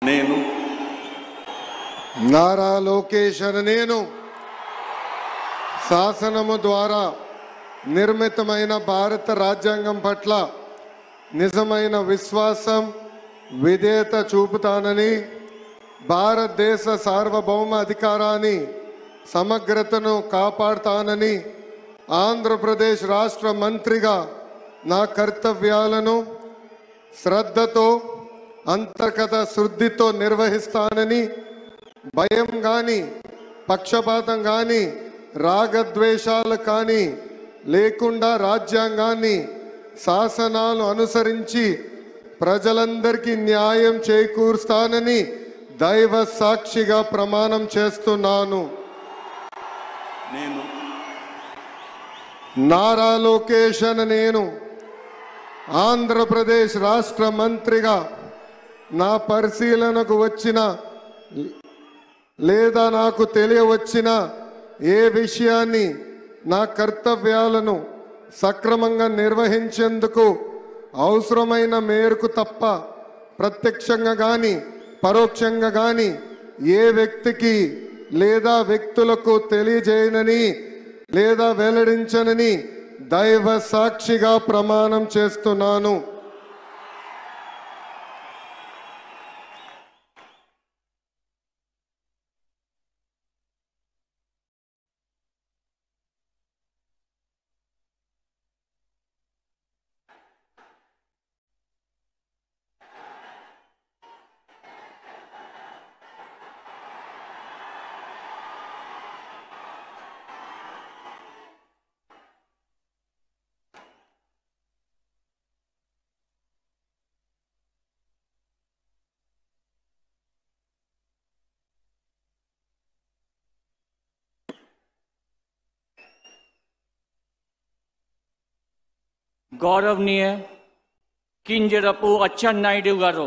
నేను నారా లోకేష్ అనే నేను శాసనము ద్వారా నిర్మితమైన భారత రాజ్యాంగం పట్ల నిజమైన విశ్వాసం విధేయత చూపుతానని, భారతదేశ సార్వభౌమ అధికారాన్ని సమగ్రతను కాపాడుతానని, ఆంధ్రప్రదేశ్ రాష్ట్ర మంత్రిగా నా కర్తవ్యాలను శ్రద్ధతో అంతర్గత శుద్ధితో నిర్వహిస్తానని, భయం కానీ పక్షపాతం కానీ రాగద్వేషాలు కానీ లేకుండా రాజ్యాంగాన్ని శాసనాలు అనుసరించి ప్రజలందరికీ న్యాయం చేకూరుస్తానని దైవ సాక్షిగా ప్రమాణం చేస్తున్నాను. నేను నారా లోకేష్ అనే నేను ఆంధ్రప్రదేశ్ రాష్ట్ర మంత్రిగా నా పరిశీలనకు వచ్చిన లేదా నాకు తెలియవచ్చిన ఏ విషయాన్ని నా కర్తవ్యాలను సక్రమంగా నిర్వహించేందుకు అవసరమైన మేరకు తప్ప ప్రత్యక్షంగా కానీ పరోక్షంగా కానీ ఏ వ్యక్తికి లేదా వ్యక్తులకు తెలియజేయనని లేదా వెల్లడించనని దైవ సాక్షిగా ప్రమాణం చేస్తున్నాను. गौरवनीय किंजरपु अच्చెన్నాయుడు गारू